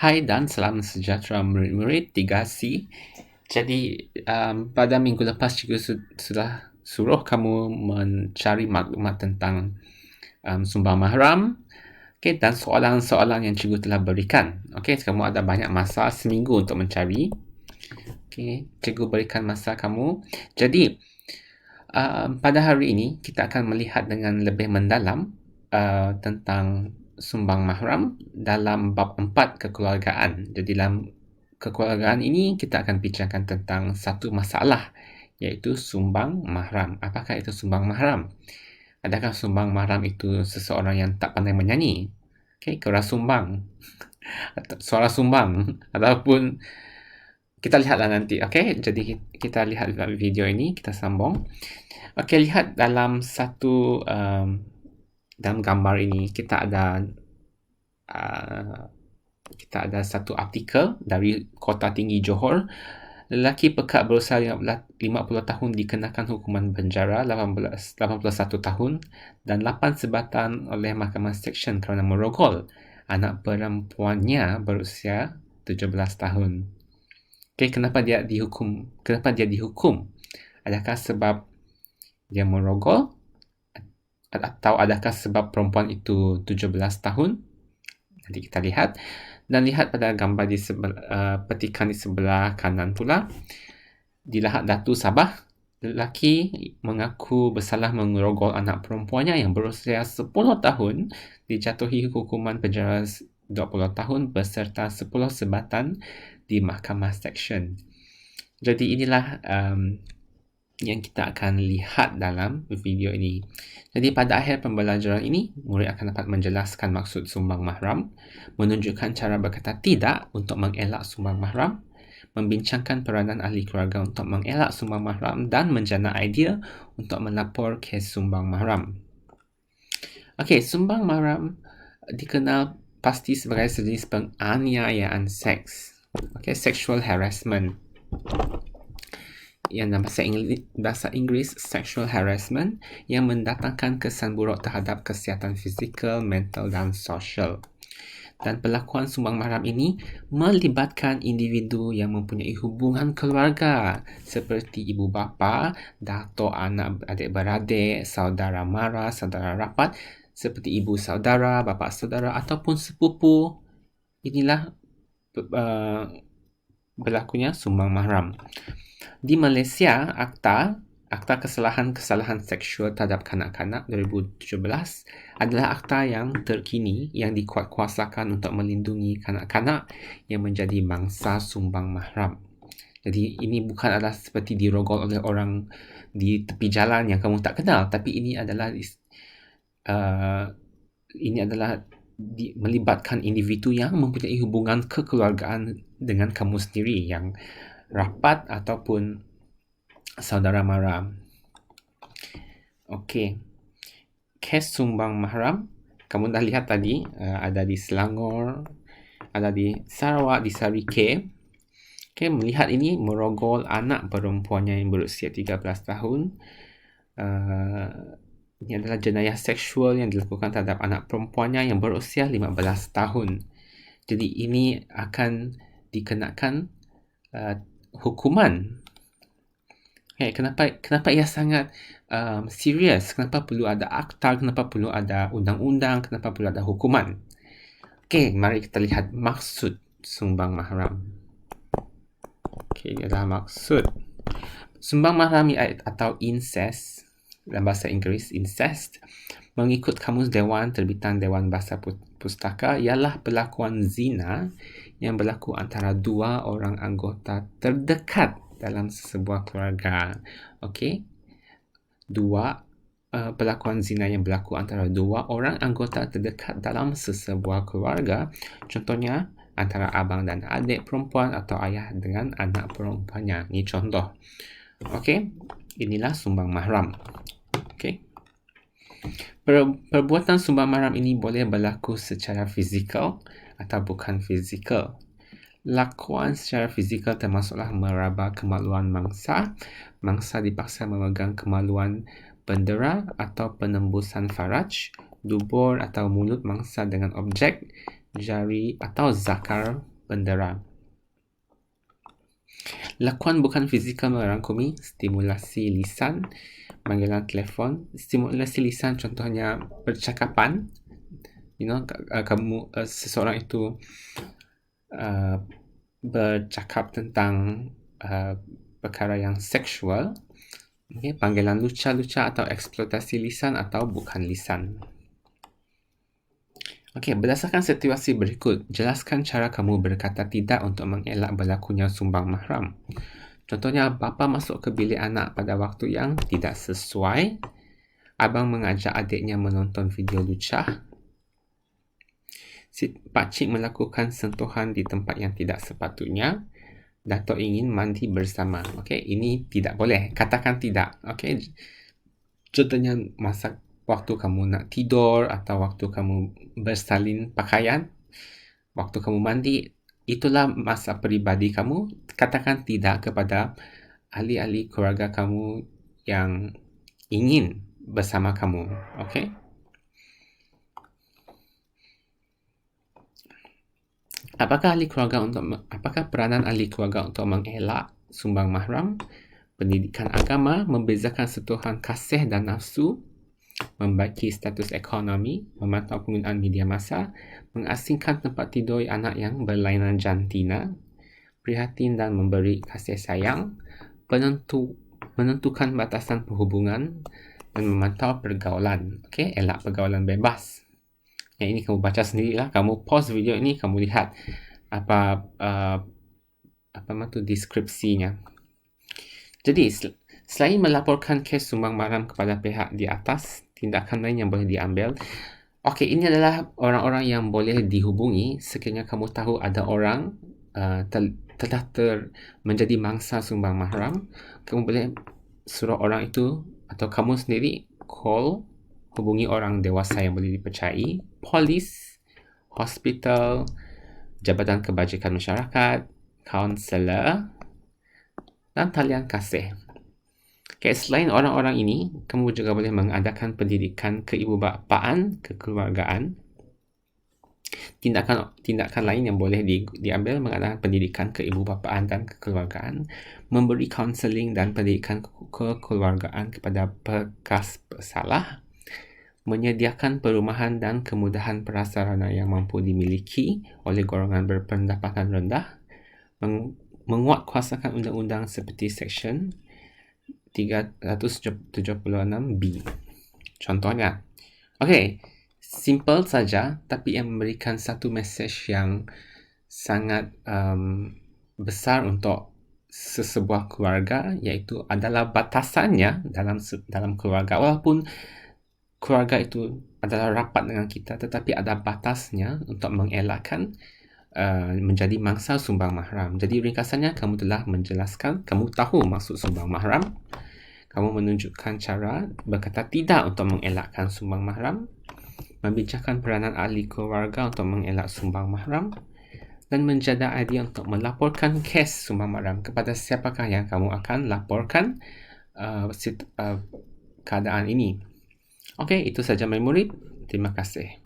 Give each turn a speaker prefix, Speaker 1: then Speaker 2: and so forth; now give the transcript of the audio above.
Speaker 1: Hai dan salam sejahtera murid-murid 3C. Jadi pada minggu lepas cikgu sudah suruh kamu mencari maklumat tentang sumbang mahram. Okay, dan soalan-soalan yang cikgu telah berikan. Okay, kamu ada banyak masa seminggu untuk mencari. Okay, cikgu berikan masa kamu. Jadi pada hari ini kita akan melihat dengan lebih mendalam tentang sumbang mahram dalam bab 4 kekeluargaan. Jadi dalam kekeluargaan ini kita akan bincangkan tentang satu masalah, iaitu sumbang mahram. Apakah itu sumbang mahram? Adakah sumbang mahram itu seseorang yang tak pandai menyanyi? Okay, keras sumbang, suara sumbang, ataupun kita lihatlah nanti. Okay, jadi kita lihat video ini, kita sambung. Okay, lihat dalam dalam gambar ini kita ada satu artikel dari Kota Tinggi Johor. Lelaki pekat berusia 50 tahun dikenakan hukuman penjara 81 tahun dan 8 sebatan oleh Mahkamah Seksyen kerana merogol anak perempuannya berusia 17 tahun. Okay, kenapa dia dihukum? Adakah sebab dia merogol? Atau adakah sebab perempuan itu 17 tahun? Nanti kita lihat. Dan lihat pada gambar di petikan di sebelah kanan pula. Di Lahad Datu, Sabah, lelaki mengaku bersalah merogol anak perempuannya yang berusia 10 tahun dijatuhi hukuman penjara 20 tahun beserta 10 sebatan di Mahkamah Seksyen. Jadi inilah yang kita akan lihat dalam video ini. Jadi pada akhir pembelajaran ini, murid akan dapat menjelaskan maksud sumbang mahram, menunjukkan cara berkata tidak untuk mengelak sumbang mahram, membincangkan peranan ahli keluarga untuk mengelak sumbang mahram dan menjana idea untuk melapor kes sumbang mahram. Okey, sumbang mahram dikenal pasti sebagai sejenis penganiayaan seks. Okey, sexual harassment. Yang dalam bahasa Inggeris sexual harassment yang mendatangkan kesan buruk terhadap kesihatan fizikal, mental dan sosial. Dan pelakuan sumbang mahram ini melibatkan individu yang mempunyai hubungan keluarga seperti ibu bapa, datuk, anak, adik-beradik, saudara mara, saudara rapat seperti ibu saudara, bapa saudara ataupun sepupu. Inilah berlakunya sumbang mahram. Di Malaysia, Akta Kesalahan Seksual Terhadap Kanak-kanak 2017 adalah akta yang terkini yang dikuatkuasakan untuk melindungi kanak-kanak yang menjadi mangsa sumbang mahram. Jadi ini bukan adalah seperti dirogol oleh orang di tepi jalan yang kamu tak kenal, tapi ini adalah melibatkan individu yang mempunyai hubungan kekeluargaan dengan kamu sendiri yang rapat ataupun saudara mara. Okey. Kes sumbang mahram, kamu dah lihat tadi, ada di Selangor, ada di Sarawak, di Sarike. Okey, melihat ini merogol anak perempuannya yang berusia 13 tahun. Ini adalah jenayah seksual yang dilakukan terhadap anak perempuannya yang berusia 15 tahun. Jadi ini akan dikenakan hukuman. Okay, kenapa ia sangat serius? Kenapa perlu ada akta? Kenapa perlu ada undang-undang? Kenapa perlu ada hukuman? Okay, mari kita lihat maksud sumbang mahram. Okay, ini adalah maksud. Sumbang mahram atau incest, dalam bahasa Inggeris incest, mengikut Kamus Dewan Terbitan Dewan Bahasa Pustaka ialah perlakuan zina yang berlaku antara dua orang anggota terdekat dalam sebuah keluarga. Okey. Perlakuan zina yang berlaku antara dua orang anggota terdekat dalam sesebuah keluarga. Contohnya antara abang dan adik perempuan atau ayah dengan anak perempuannya. Ini contoh. Okey. Inilah sumbang mahram. Okey. Perbuatan sumbang mahram ini boleh berlaku secara fizikal atau bukan fizikal. Lakuan secara fizikal termasuklah meraba kemaluan mangsa. Mangsa dipaksa memegang kemaluan bendera atau penembusan faraj, dubur atau mulut mangsa dengan objek, jari atau zakar bendera. Lakuan bukan fizikal merangkumi stimulasi lisan, panggilan telefon. Stimulasi lisan contohnya percakapan. Seseorang itu bercakap tentang perkara yang seksual. Panggilan luca-luca atau eksploitasi lisan atau bukan lisan. Berdasarkan situasi berikut, jelaskan cara kamu berkata tidak untuk mengelak berlakunya sumbang mahram. Contohnya, bapa masuk ke bilik anak pada waktu yang tidak sesuai. Abang mengajak adiknya menonton video lucah. Pakcik melakukan sentuhan di tempat yang tidak sepatutnya. Datuk ingin mandi bersama. Ini tidak boleh. Katakan tidak. Contohnya, waktu kamu nak tidur atau waktu kamu bersalin pakaian, waktu kamu mandi, itulah masa peribadi kamu. Katakan tidak kepada ahli-ahli keluarga kamu yang ingin bersama kamu. Apakah peranan ahli keluarga untuk mengelak sumbang mahram? Pendidikan agama, membezakan sentuhan kasih dan nafsu, membaiki status ekonomi, memantau penggunaan media massa, mengasingkan tempat tidur anak yang berlainan jantina, prihatin dan memberi kasih sayang, menentukan batasan perhubungan dan memantau pergaulan. Elak pergaulan bebas. Yang ini kamu baca sendirilah. Kamu pause video ini, kamu lihat apa deskripsinya. Jadi, selain melaporkan kes sumbang mahram kepada pihak di atas, tindakan lain yang boleh diambil. Ini adalah orang-orang yang boleh dihubungi sekiranya kamu tahu ada orang telah menjadi mangsa sumbang mahram. Kamu boleh suruh orang itu atau kamu sendiri hubungi orang dewasa yang boleh dipercayai, polis, hospital, Jabatan Kebajikan Masyarakat, kaunselor, dan talian kasih. Selain orang-orang ini, kamu juga boleh mengadakan pendidikan keibubapaan, kekeluargaan. Tindakan lain yang boleh diambil mengadakan pendidikan keibubapaan dan kekeluargaan, memberi kaunseling dan pendidikan kekeluargaan kepada bekas bersalah, menyediakan perumahan dan kemudahan prasarana yang mampu dimiliki oleh golongan berpendapatan rendah, menguatkuasakan undang-undang seperti Seksyen 376B. Contohnya. Simple saja, tapi yang memberikan satu mesej yang sangat besar untuk sesebuah keluarga, iaitu adalah batasannya dalam keluarga. Walaupun keluarga itu adalah rapat dengan kita, tetapi ada batasnya untuk mengelakkan menjadi mangsa sumbang mahram. Jadi ringkasannya, kamu telah menjelaskan, kamu tahu maksud sumbang mahram, kamu menunjukkan cara berkata tidak untuk mengelakkan sumbang mahram, membincangkan peranan ahli keluarga untuk mengelak sumbang mahram, dan menjaga idea untuk melaporkan kes sumbang mahram kepada siapakah yang kamu akan laporkan keadaan ini. Itu saja my murid. Terima kasih.